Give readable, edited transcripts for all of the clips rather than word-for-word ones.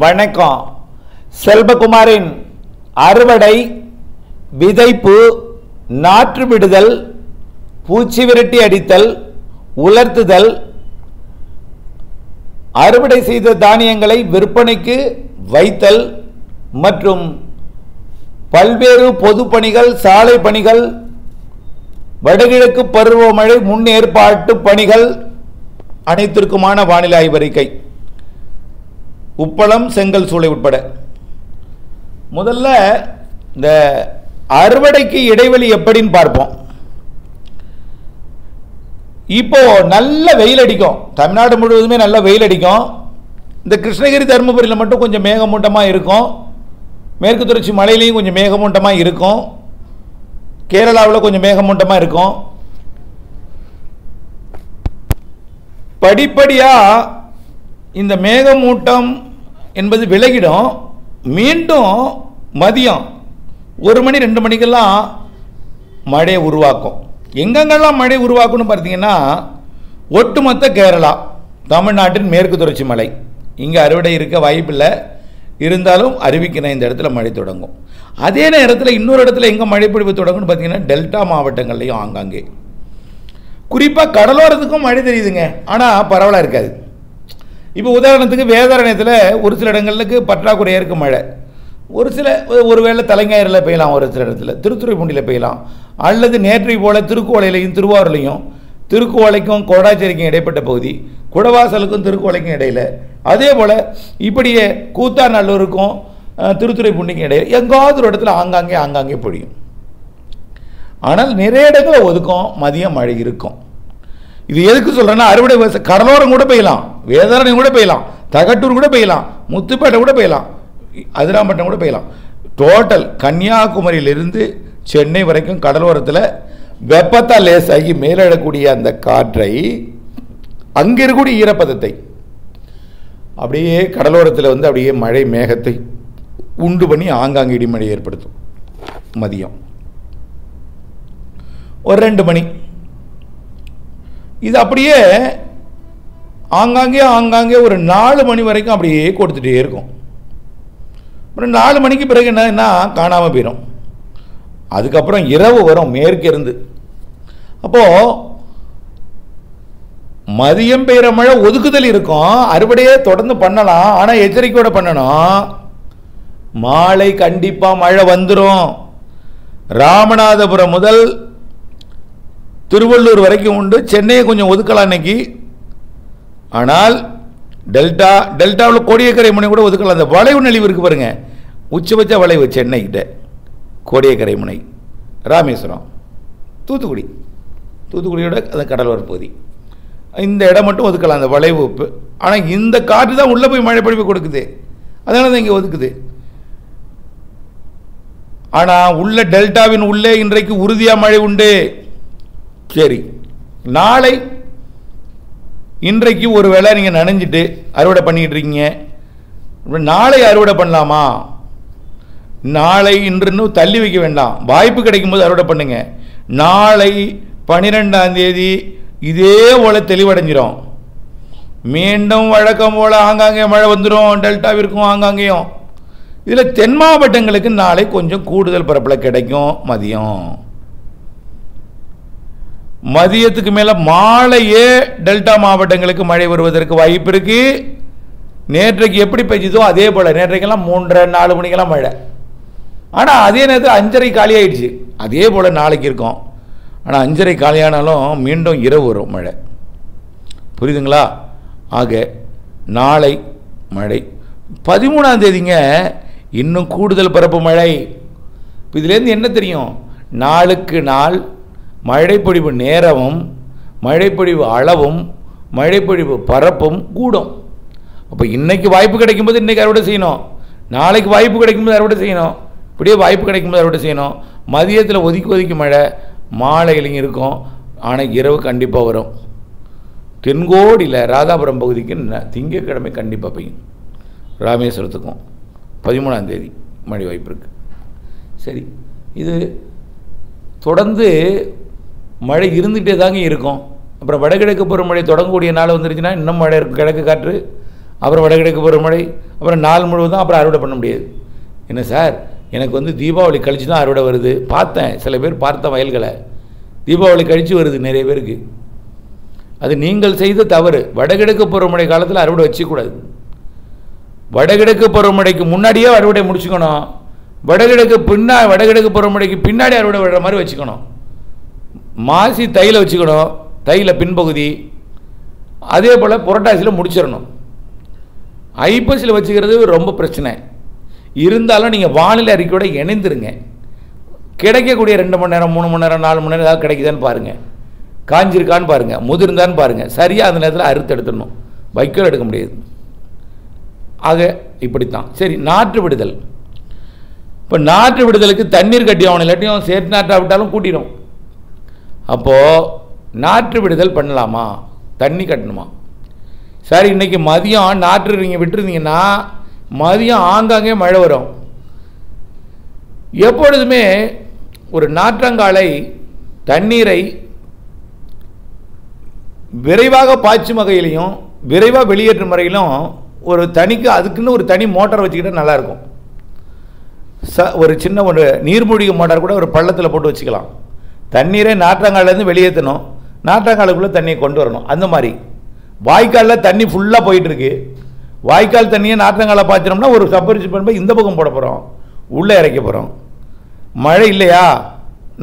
வணக்கம். செல்வகுமாரின் அறுவடை, விதைப்பு, நாற்று விடுதல், பூச்சி விரட்டி அடித்தல், உலர்த்துதல், அறுவடை செய்த தானியங்களை விற்பனைக்கு வைத்தல் மற்றும் பல்வேறு பொது பணிகள், சாலை பணிகள், வடகிழக்கு பருவமழை முன்னேற்பாட்டு பணிகள் அனைத்திற்குமான வானிலை ஆய்வறிக்கை. உப்பளம், செங்கல் சூளை உட்பட. முதல்ல இந்த அறுவடைக்கு இடைவெளி எப்படின்னு பார்ப்போம். இப்போ நல்ல வெயில் அடிக்கும், தமிழ்நாடு முழுவதுமே நல்ல வெயில் அடிக்கும். இந்த கிருஷ்ணகிரி, தருமபுரியில் மட்டும் கொஞ்சம் மேகமூட்டமாக இருக்கும். மேற்கு தொடர்ச்சி மலையிலையும் கொஞ்சம் மேகமூட்டமாக இருக்கும். கேரளாவில் கொஞ்சம் மேகமூட்டமாக இருக்கும். படிப்படியாக இந்த மேகமூட்டம் என்பது விலகிடும். மீண்டும் மதியம் 1 மணி 2 மணிக்கெல்லாம் மழையை உருவாக்கும். எங்கெங்கெல்லாம் மழை உருவாக்கும்னு பார்த்தீங்கன்னா, ஒட்டுமொத்த கேரளா, தமிழ்நாட்டின் மேற்கு தொடர்ச்சி மலை, இங்கே அறுவடை இருக்க வாய்ப்பில்லை. இருந்தாலும் அறிவிக்கணும், இந்த இடத்துல மழை தொடங்கும். அதே நேரத்தில் இன்னொரு இடத்துல எங்கே மழை பொழிவு தொடங்கும்னு பார்த்தீங்கன்னா, டெல்டா மாவட்டங்கள்லையும் ஆங்காங்கே. குறிப்பாக கடலோரத்துக்கும் மழை தெரியுதுங்க, ஆனால் பரவலாக இருக்காது. இப்போ உதாரணத்துக்கு வேதாரண்யத்தில் ஒரு சில இடங்களுக்கு பற்றாக்குறையாக இருக்க மழை. ஒருவேளை தலைஞாயிறில் பெய்யலாம், ஒரு சில இடத்துல திருத்துறைப்பூண்டியில் பெய்யலாம், அல்லது நேற்றை போல் திருக்கோளையிலையும் திருவாரூர்லையும், திருக்கோளைக்கும் கொடாச்சேரிக்கும் இடைப்பட்ட பகுதி, குடவாசலுக்கும் திருக்கோளைக்கும் இடையில், அதே போல் இப்படியே கூத்தாநல்லூருக்கும் திருத்துறைப்பூண்டிக்கும் இடையில் எங்காவது ஒரு இடத்துல ஆங்காங்கே பொழியும். ஆனால் நிறைய இடங்களில் ஒதுக்கும், மதியம் மழை இருக்கும். இது எதுக்கு சொல்கிறேன்னா, அறுவடை கடலோரம் கூட பெய்யலாம், வேதாரண்யம் கூட பெய்யலாம், தகட்டூர் கூட பெய்யலாம், முத்துப்பேட்டை கூட பெய்யலாம், அதிராம்பட்டினம் கூட பெய்யலாம். டோட்டல் கன்னியாகுமரியிலிருந்து சென்னை வரைக்கும் கடலோரத்தில் வெப்பத்தால் லேசாகி மேலிடக்கூடிய அந்த காற்றை, அங்கே இருக்கக்கூடிய ஈரப்பதத்தை அப்படியே கடலோரத்தில் வந்து அப்படியே மழை மேகத்தை உண்டு பண்ணி ஆங்காங்கே இடிமழை ஏற்படுத்தும். மதியம் ஒரு 2 மணி இது அப்படியே ஆங்காங்கே ஒரு 4 மணி வரைக்கும் அப்படியே கொடுத்துட்டே இருக்கும். அப்புறம் 4 மணிக்கு பிறகு என்ன காணாமல் போயிடும். அதுக்கப்புறம் இரவு வரும் மேற்கு இருந்து. அப்போது மதியம் பெய்கிற மழை ஒதுக்குதல் இருக்கும், அறுவடையே தொடர்ந்து பண்ணலாம். ஆனால் எச்சரிக்கையோடு பண்ணணும், மாலை கண்டிப்பாக மழை வந்துடும். ராமநாதபுரம் முதல் திருவள்ளூர் வரைக்கும் உண்டு, சென்னையை கொஞ்சம் ஒதுக்கலாம் இன்னைக்கு. ஆனால் டெல்டாவில் கோடியக்கரை முனை கூட ஒதுக்கலாம். அந்த வளைவு நெளிவு இருக்குது பாருங்க, உச்சபட்ச வளைவு சென்னைக்கிட்ட கோடியக்கரை முனை, ராமேஸ்வரம், தூத்துக்குடியோட அந்த கடலோர பகுதி, இந்த இடம் மட்டும் ஒதுக்கலாம் அந்த வளைவு. ஆனால் இந்த காற்று தான் உள்ளே போய் மழை பொழிவு கொடுக்குது, அதனால தான் இங்கே ஒதுக்குது. ஆனால் உள்ள டெல்டாவின் உள்ளே இன்றைக்கு உறுதியாக மழை உண்டு. சரி, நாளை இன்றைக்கு ஒரு வேளை நீங்கள் நனைஞ்சிட்டு அறுவடை பண்ணிக்கிட்டு இருக்கீங்க, நாளை அறுவடை பண்ணலாமா? நாளை இன்று தள்ளி வைக்க வேண்டாம், வாய்ப்பு கிடைக்கும் போது அறுவடை பண்ணுங்க. நாளை 12ஆம் தேதி இதே போல் தெளிவடைஞ்சிரும். மீண்டும் வழக்கம் போல் ஆங்காங்கே மழை வந்துடும், டெல்டாவிற்கும் ஆங்காங்கேயும். இதில் தென் மாவட்டங்களுக்கு நாளை கொஞ்சம் கூடுதல் பரப்பில் கிடைக்கும். மதியத்துக்கு மேலே மாலையே டெல்டா மாவட்டங்களுக்கு மழை வருவதற்கு வாய்ப்பு இருக்கு. நேற்றைக்கு எப்படி பெய்யுதோ அதே போல், நேற்றைக்கெல்லாம் 3:30-4 மணிக்கெல்லாம் மழை. ஆனால் அதே நேரத்தில் 5:30 காலி ஆயிடுச்சு. அதே போல் நாளைக்கு இருக்கும். ஆனால் 5:30 காலியானாலும் மீண்டும் இரவு வரும் மழை. புரியுதுங்களா? ஆக நாளை மழை. 13ஆம் தேதிங்க இன்னும் கூடுதல் பரப்பு மழை. இதுலேருந்து என்ன தெரியும்? நாளுக்கு நாள் மழைப்பொழிவு நேரமும், மழைப்பொழிவு அளவும், மழைப்பொழிவு பரப்பும் கூடும். அப்போ இன்னைக்கு வாய்ப்பு கிடைக்கும்போது இன்றைக்கி அறுவடை செய்யணும், நாளைக்கு வாய்ப்பு கிடைக்கும்போது அறுவடை செய்யணும், இப்படியே வாய்ப்பு கிடைக்கும்போது அறுவடை செய்யணும். மதியத்தில் ஒதுக்கி மழை மாலையிலையும் இருக்கும், ஆனால் இரவு கண்டிப்பாக வரும். தென்கோடியில் ராதாபுரம் பகுதிக்கு திங்கட்கிழமை கண்டிப்பாக பெய்யும். ராமேஸ்வரத்துக்கும் 13ஆம் தேதி மழை வாய்ப்பு இருக்குது. சரி, இது தொடர்ந்து மழை இருந்துகிட்டே தாங்க இருக்கும். அப்புறம் வடகிழக்கு பருவமழை தொடங்கக்கூடிய நாள் வந்துருச்சுன்னா இன்னும் மழை இருக்கும். கிழக்கு காற்று அப்புறம் வடகிழக்கு பருவமழை, அப்புறம் நாள் முழுவதும் அப்புறம் அறுவடை பண்ண முடியாது. என்ன சார், எனக்கு வந்து தீபாவளி கழிச்சு தான் அறுவடை வருது. பார்த்தேன், சில பேர் பார்த்த வயல்களை தீபாவளி கழித்து வருது நிறைய பேருக்கு. அது நீங்கள் செய்த தவறு. வடகிழக்கு பருவமழை காலத்தில் அறுவடை வச்சுக்கூடாது. வடகிழக்கு பருவமழைக்கு முன்னாடியே அறுவடை முடிச்சுக்கணும். வடகிழக்கு பருவமழைக்கு பின்னாடி அறுவடை விடுற மாதிரி வச்சுக்கணும். மாசி தையில் வச்சுக்கணும், தையில் பின்பகுதி. அதே போல் புரட்டாசியில் முடிச்சிடணும். ஐப்பசியில் வச்சுக்கிறது ரொம்ப பிரச்சனை. இருந்தாலும் நீங்கள் வானிலை அறிக்கையோட இணைந்துருங்க. கிடைக்கக்கூடிய 2 மணி நேரம் 3 மணி நேரம் 4 மணி நேரம் ஏதாவது கிடைக்குதான்னு பாருங்கள், காஞ்சிருக்கான்னு பாருங்கள், முதிர்ந்தான்னு பாருங்கள். சரியாக அந்த நேரத்தில் அறுத்து எடுத்துடணும், வைக்கோல் எடுக்க முடியாது. ஆக இப்படித்தான். சரி, நாற்று விடுதல். இப்போ நாற்று விடுதலுக்கு தண்ணீர் கட்டி ஆகணும், இல்லாட்டியும் சேற்று நாற்றாக விட்டாலும் கூட்டிடும். அப்போது நாற்று விடுதல் பண்ணலாமா, தண்ணி கட்டணுமா? சரி, இன்றைக்கி மதியம் நாற்று நீங்கள் விட்டுருந்தீங்கன்னா மதியம் ஆங்காங்கே மழை வரும். எப்பொழுதுமே ஒரு நாற்றங்காலை தண்ணீரை விரைவாக பாய்ச்சும் வகையிலையும் விரைவாக வெளியேற்றும் வரையிலும் ஒரு தனிக்கு அதுக்குன்னு ஒரு தனி மோட்டார் வச்சுக்கிட்டால் நல்லாயிருக்கும். ஒரு சின்ன ஒரு நீர்மூழ்கி மோட்டார் கூட ஒரு பள்ளத்தில் போட்டு வச்சுக்கலாம். தண்ணீரை நாற்றங்காலேருந்து வெளியேற்றணும், நாற்றங்காலுக்குள்ளே தண்ணியை கொண்டு வரணும். அந்த மாதிரி வாய்க்காலில் தண்ணி ஃபுல்லாக போயிட்டுருக்கு, வாய்க்கால் தண்ணியை நாற்றங்காலை பாய்ச்சினோம்னா ஒரு சப்பரிச்சு பண்ணி இந்த பக்கம் போட போகிறோம், உள்ளே இறக்க போகிறோம். மழை இல்லையா,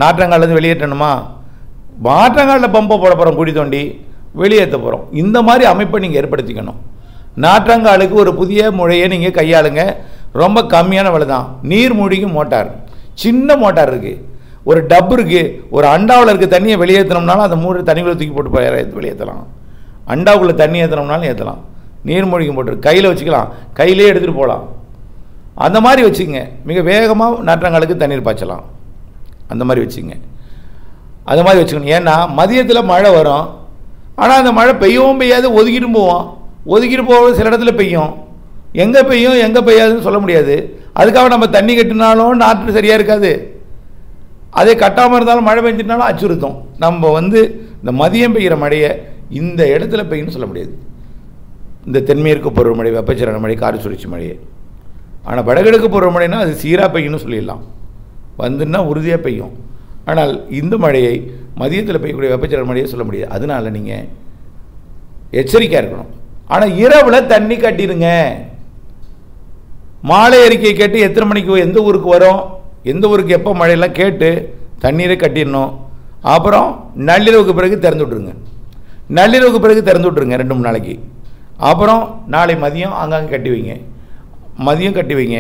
நாற்றங்காலேருந்து வெளியேற்றணுமா, நாற்றங்காலில் பம்பை போட போகிறோம், குழி தோண்டி வெளியேற்ற போகிறோம். இந்த மாதிரி அமைப்பை நீங்கள் ஏற்படுத்திக்கணும். நாற்றங்காலுக்கு ஒரு புதிய முறையை நீங்கள் கையாளுங்க. ரொம்ப கம்மியான விலை தான். நீர்மூழ்கி மோட்டார், சின்ன மோட்டார் இருக்குது, ஒரு டப்பு இருக்குது. ஒரு அண்டாவில் இருக்க தண்ணியை வெளியேற்றினோம்னாலும் அந்த தண்ணிக்குள்ளே தூக்கி போட்டு வெளியேற்றலாம். அண்டாவுக்குள்ளே தண்ணி ஏற்றினோம்னாலும் ஏற்றலாம். நீர்மூழ்கி மோட்டார் கையில் வச்சுக்கலாம், கையிலே எடுத்துகிட்டு போகலாம். அந்த மாதிரி வச்சுங்க, மிக வேகமாக நாற்றங்காலுக்கு தண்ணீர் பாய்ச்சலாம். அந்த மாதிரி வச்சுங்க, அது மாதிரி வச்சுக்கணும். ஏன்னா மதியத்தில் மழை வரும், ஆனால் அந்த மழை பெய்யவும் பெய்யாது, ஒதுக்கிட்டு போவோம். ஒதுக்கிட்டு போவது சில இடத்துல பெய்யும், எங்கே பெய்யும் எங்கே பெய்யாதுன்னு சொல்ல முடியாது. அதுக்காக நம்ம தண்ணி கட்டினாலும் நாற்று சரியாக இருக்காது, அதே கட்டாமல் இருந்தாலும் மழை பெஞ்சிட்டாலும் அச்சுறுத்தும். நம்ம இந்த மதியம் பெய்கிற மழையை இந்த இடத்துல பெய்யுன்னு சொல்ல முடியாது. இந்த தென்மேற்கு பருவமழை, வெப்பச்சலன மழை, காற்று சுழற்சி மழையை. ஆனால் வடகிழக்கு பருவமழைனா அது சீராக பெய்யும்னு சொல்லிடலாம், வந்துன்னா உறுதியாக பெய்யும். ஆனால் இந்த மழையை மதியத்தில் பெய்யக்கூடிய வெப்பச்சலன மழையை சொல்ல முடியாது. அதனால் நீங்கள் எச்சரிக்கையாக இருக்கணும். ஆனால் இரவில் தண்ணி கட்டிடுங்க. மாலை அறிக்கை கேட்டு எத்தனை மணிக்கு எந்த ஊருக்கு வரும், எந்த ஊருக்கு எப்போ மழையெல்லாம் கேட்டு தண்ணீரை கட்டிடணும். அப்புறம் நள்ளிரவுக்கு பிறகு திறந்து விட்ருங்க, நள்ளிரவுக்கு பிறகு திறந்து விட்ருங்க 2-3 நாளைக்கு. அப்புறம் நாளை மதியம் ஆங்காங்கே கட்டி வைங்க, மதியம் கட்டி வைங்க,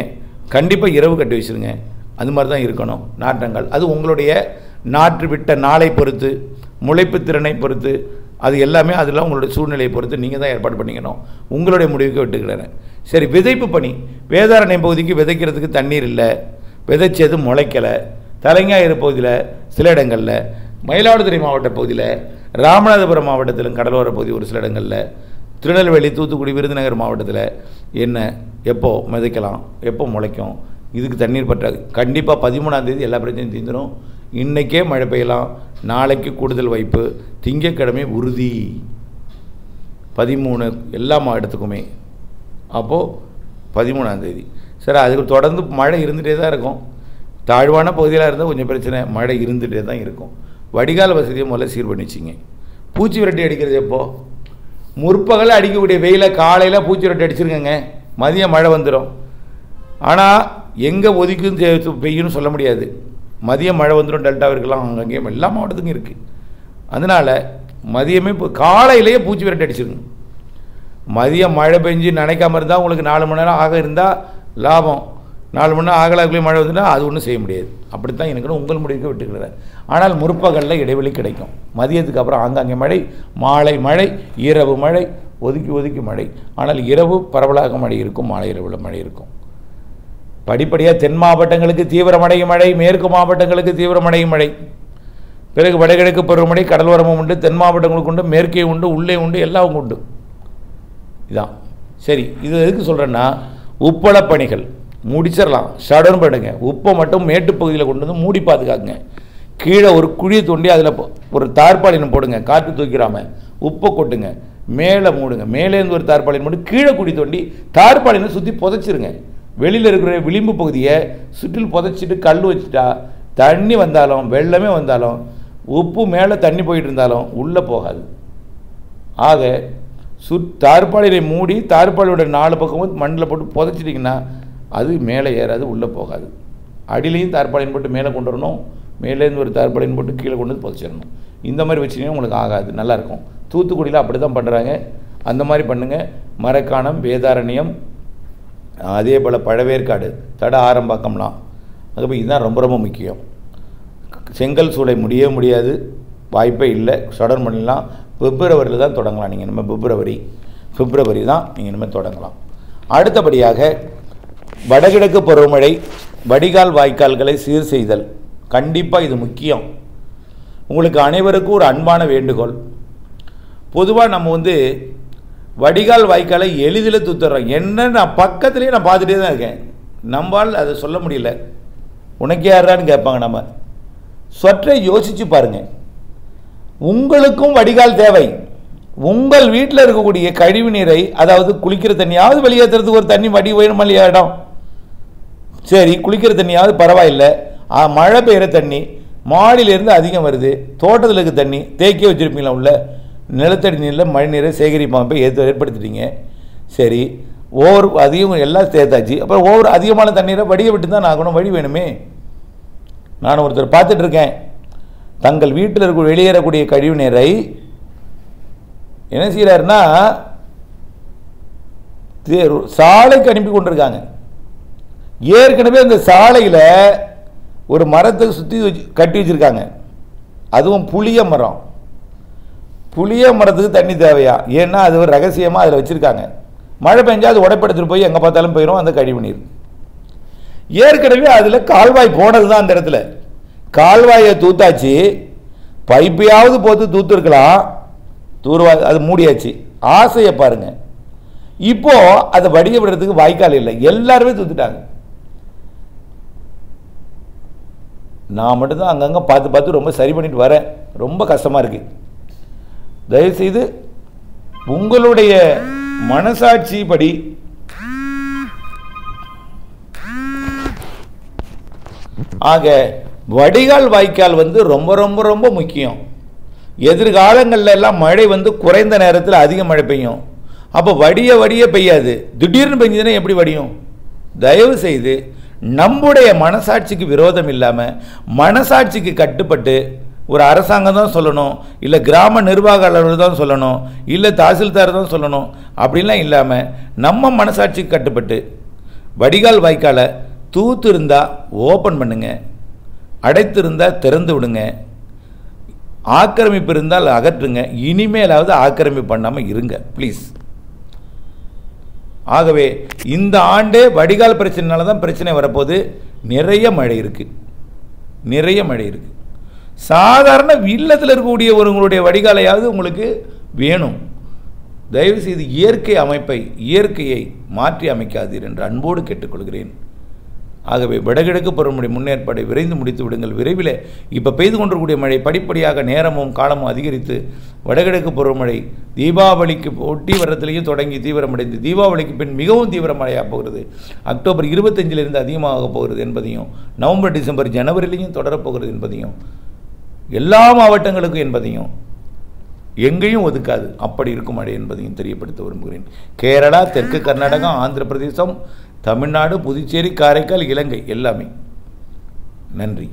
கண்டிப்பாக இரவு கட்டி வச்சுருங்க. அது மாதிரி தான் இருக்கணும் நாற்றங்கள். அது உங்களுடைய நாற்று விட்ட நாளை பொறுத்து, முளைப்பு திறனை பொறுத்து, அது எல்லாமே அதெல்லாம் உங்களுடைய சூழ்நிலையை பொறுத்து நீங்கள் தான் ஏற்பாடு பண்ணிக்கணும். உங்களுடைய முடிவுக்கு விட்டுக்கிறேன். சரி, விதைப்பு பணி. வேதாரண்யம் பகுதிக்கு விதைக்கிறதுக்கு தண்ணீர் இல்லை, விதைச்சது முளைக்கலை. தலைஞாயிறு பகுதியில் சில இடங்களில், மயிலாடுதுறை மாவட்ட பகுதியில், ராமநாதபுரம் மாவட்டத்திலும் கடலோர பகுதி ஒரு சில இடங்களில், திருநெல்வேலி, தூத்துக்குடி, விருதுநகர் மாவட்டத்தில் என்ன எப்போ விதைக்கலாம், எப்போ முளைக்கும், இதுக்கு தண்ணீர் பற்றாது. கண்டிப்பாக 13ஆம் தேதி எல்லா பிரச்சனையும் தீர்ந்துடும். இன்றைக்கே மழை பெய்யலாம், நாளைக்கு கூடுதல் வாய்ப்பு, திங்கட்கிழமை உறுதி 13 எல்லா மாவட்டத்துக்குமே. அப்போது 13ஆம் தேதி. சரி, அதுக்கு தொடர்ந்து மழை இருந்துகிட்டே தான் இருக்கும். தாழ்வான பகுதியில் இருந்தால் கொஞ்சம் பிரச்சனை, மழை இருந்துகிட்டே தான் இருக்கும். வடிகால் வசதியை முதல்ல சீர் பண்ணிச்சிங்க. பூச்சி விரட்டி அடிக்கிறது எப்போது, முற்பகல் அடிக்கக்கூடிய வெயிலை காலையில் பூச்சி விரட்டி அடிச்சிருக்கங்க, மதியம் மழை வந்துடும். ஆனால் எங்கே ஒதுக்கும் பெய்யும்னு சொல்ல முடியாது. மதியம் மழை வந்துடும், டெல்டாவும் இருக்கலாம், அங்கங்கேயும் எல்லா மாவட்டத்துக்கும் இருக்குது. அதனால் மதியமே இப்போ காலையிலேயே பூச்சி விரட்டி அடிச்சிருங்க. மதியம் மழை பெஞ்சு நினைக்காம இருந்தால் உங்களுக்கு 4 மணி நேரம் ஆக இருந்தால் லாபம். 4 மணி நேரம் ஆகலாக்குள்ளே மழை வந்துட்டால் அது ஒன்றும் செய்ய முடியாது. அப்படித்தான் எனக்கு உங்கள் முடிவுக்கு விட்டுக்கிறேன். ஆனால் முற்பகலில் இடைவெளி கிடைக்கும். மதியத்துக்கு அப்புறம் ஆங்காங்கே மழை, மாலை மழை, இரவு மழை, ஒதுக்கி ஒதுக்கி மழை. ஆனால் இரவு பரவலாக மழை இருக்கும், மாலை இரவில் மழை இருக்கும். படிப்படியாக தென் மாவட்டங்களுக்கு தீவிரமடையும் மழை, மேற்கு மாவட்டங்களுக்கு தீவிரமடையும் மழை, பிறகு வடகிழக்கு பருவமழை, கடலோரமும் உண்டு, தென் மாவட்டங்களுக்கு உண்டு, மேற்கே உண்டு, உள்ளே உண்டு, எல்லாம் உண்டு. இதான் சரி. இது எதுக்கு சொல்கிறேன்னா, உப்பள பணிகள் முடிச்சிடலாம், ஷடர்ன் பண்ணுங்க. உப்பை மட்டும் மேட்டுப்பகுதியில் கொண்டு வந்து மூடி பாதுகாக்குங்க. கீழே ஒரு குழியை தோண்டி அதில் ஒரு தார்பாலினம் போடுங்க, காற்று தூக்கிறாமல். உப்பை கொட்டுங்க, மேலே மூடுங்க. மேலேருந்து ஒரு தார்பாலின் மூடி கீழே குழி தோண்டி தார்பாலினை சுற்றி புதைச்சிருங்க. வெளியில் இருக்கிற விளிம்பு பகுதியை சுற்றில் புதைச்சிட்டு கல் வச்சுட்டா தண்ணி வந்தாலும் வெள்ளமே வந்தாலும் உப்பு மேலே தண்ணி போயிட்டு இருந்தாலும் உள்ளே போகாது. ஆக தார்பாலினை மூடி தார்பாலியோட 4 பக்கமும் மண்ணில் போட்டு புதைச்சிட்டிங்கன்னா அது மேலே ஏறாது, உள்ளே போகாது. அடியிலையும் தார்பாலின் போட்டு மேலே கொண்டு வரணும், மேலேருந்து ஒரு தார்பாலின் போட்டு கீழே கொண்டு வந்து புதைச்சிடணும். இந்த மாதிரி வச்சிங்கன்னா உங்களுக்கு ஆகாது, நல்லாயிருக்கும். தூத்துக்குடியில் அப்படி தான் பண்ணுறாங்க. அந்த மாதிரி பண்ணுங்கள். மரக்காணம், வேதாரண்யம், அதே போல் பழவேற்காடு, தட ஆரம்பாக்கம்லாம். அதுக்கப்புறம் இதுதான் ரொம்ப ரொம்ப முக்கியம். செங்கல் சூளை முடியவே முடியாது, வாய்ப்பே இல்லை. ஷடர் பண்ணிடலாம். பிப்ரவரியில் தான் தொடங்கலாம். நீங்கள் நம்ம பிப்ரவரி தான் நீங்கள் இனிமேல் தொடங்கலாம். அடுத்தபடியாக வடகிழக்கு பருவமழை வடிகால் வாய்க்கால்களை சீர் செய்தல். கண்டிப்பாக இது முக்கியம். உங்களுக்கு அனைவருக்கும் ஒரு அன்பான வேண்டுகோள். பொதுவாக நம்ம வடிகால் வாய்க்காலை எளிதில் தூத்துறோம். என்ன நான் பக்கத்துலேயே நான் பார்த்துட்டே தான் இருக்கேன். நம்மால் அதை சொல்ல முடியல. உனக்கு யாரான்னு கேட்பாங்க. நம்ம சற்றே யோசித்து பாருங்கள். உங்களுக்கும் வடிகால் தேவை. உங்கள் வீட்டில் இருக்கக்கூடிய கழிவு நீரை, அதாவது குளிக்கிற தண்ணியாவது வெளியேற்றுறதுக்கு ஒரு தண்ணி வடி வேணுமா இல்லையா இடம்? சரி, குளிக்கிற தண்ணியாவது பரவாயில்லை. மழை பெய்கிற தண்ணி மாடியிலேருந்து அதிகம் வருது, தோட்டத்தில் இருக்க தண்ணி தேக்கி வச்சுருப்பீங்களா, உள்ள நிலத்தடி நீரில் மழை நீரை சேகரிப்பாங்க போய் ஏற்படுத்திட்டீங்க. சரி, ஓவர் அதிகம் எல்லாம் சேர்த்தாச்சு. அப்புறம் ஓவர் அதிகமான தண்ணீரை வடிய விட்டு தான் ஆகணும். வழி வேணுமே. நான் ஒருத்தர் பார்த்துட்ருக்கேன். தங்கள் வீட்டில் இருக்க வெளியேறக்கூடிய கழிவு நீரை என்ன செய்கிறாருன்னா சாலைக்கு அனுப்பி கொண்டிருக்காங்க. ஏற்கனவே அந்த சாலையில் ஒரு மரத்தை சுற்றி கட்டி வச்சுருக்காங்க. அதுவும் புளிய மரம். புளிய மரத்துக்கு தண்ணி தேவையா? ஏன்னா அது ஒரு ரகசியமாக அதில் வச்சுருக்காங்க. மழை பெஞ்சால் அது உடைப்படுத்திட்டு போய் எங்கே பார்த்தாலும் போயிடும் அந்த கழிவு நீர். ஏற்கனவே அதில் கால்வாய் போனது தான். அந்த இடத்துல கால்வாயை தூத்தாச்சு. பைப்பையாவது போட்டு தூத்துருக்கலாம், அது மூடியாச்சு. ஆசையை பாருங்க. இப்போ அதை வடிய விடுறதுக்கு வாய்க்கால் இல்லை, எல்லாருமே தூத்துட்டாங்க. நான் மட்டும்தான் அங்கங்கே பார்த்து பார்த்து ரொம்ப சரி பண்ணிட்டு வரேன். ரொம்ப கஷ்டமாக இருக்கு. தயவுசெய்து உங்களுடைய மனசாட்சி படி ஆக வடிகால் வாய்க்கால் ரொம்ப ரொம்ப ரொம்ப முக்கியம். எதிர்காலங்களில் எல்லாம் மழை குறைந்த நேரத்தில் அதிக மழை பெய்யும். அப்போ வடிய வடிய பெய்யாது, திடீர்னு பெஞ்சதுன்னா எப்படி வடியும்? தயவு செய்து நம்முடைய மனசாட்சிக்கு விரோதம் இல்லாமல் மனசாட்சிக்கு கட்டுப்பட்டு ஒரு அரசாங்கம் தான் சொல்லணும், இல்லை கிராம நிர்வாக அலுவலர் தான் சொல்லணும், இல்லை தாசில்தார் தான் சொல்லணும் அப்படின்லாம் இல்லாமல் நம்ம மனசாட்சிக்கு கட்டுப்பட்டு வடிகால் வாய்க்காலை தூத்து இருந்தால் ஓப்பன் பண்ணுங்க, அடைத்து இருந்தால் திறந்து விடுங்க, ஆக்கிரமிப்பு இருந்தால் அகற்றுங்க. இனிமேலாவது ஆக்கிரமிப்பு பண்ணாமல் இருங்க ப்ளீஸ். ஆகவே இந்த ஆண்டே வடிகால் பிரச்சனைனால தான் பிரச்சனை வரப்போது. நிறைய மழை இருக்குது, நிறைய மழை இருக்குது. சாதாரண இல்லத்தில் இருக்கக்கூடிய உங்களுடைய வடிகாலையாவது உங்களுக்கு வேணும். தயவுசெய்து இயற்கை அமைப்பை, இயற்கையை மாற்றி அமைக்காதீர் என்று அன்போடு கேட்டுக்கொள்கிறேன். ஆகவே வடகிழக்கு பருவமழை முன்னேற்பாடை விரைந்து முடித்து விடுங்கள். விரைவில் இப்போ பெய்து கொண்டிருக்கக்கூடிய மழை படிப்படியாக நேரமும் காலமும் அதிகரித்து வடகிழக்கு பருவமழை தீபாவளிக்கு ஒட்டி வரத்திலேயும் தொடங்கி தீவிரமடைந்து தீபாவளிக்கு பின் மிகவும் தீவிரமழையாக போகிறது. அக்டோபர் 25 அதிகமாக போகிறது என்பதையும், நவம்பர் டிசம்பர் ஜனவரியிலையும் தொடரப்போகிறது என்பதையும், எல்லா மாவட்டங்களுக்கும் என்பதையும், எங்கேயும் ஒதுக்காது அப்படி இருக்கும் மழை என்பதையும் தெரியப்படுத்த விரும்புகிறேன். கேரளா, தெற்கு கர்நாடகா, ஆந்திர பிரதேசம், தமிழ்நாடு, புதுச்சேரி, காரைக்கால், இலங்கை எல்லாமே. நன்றி.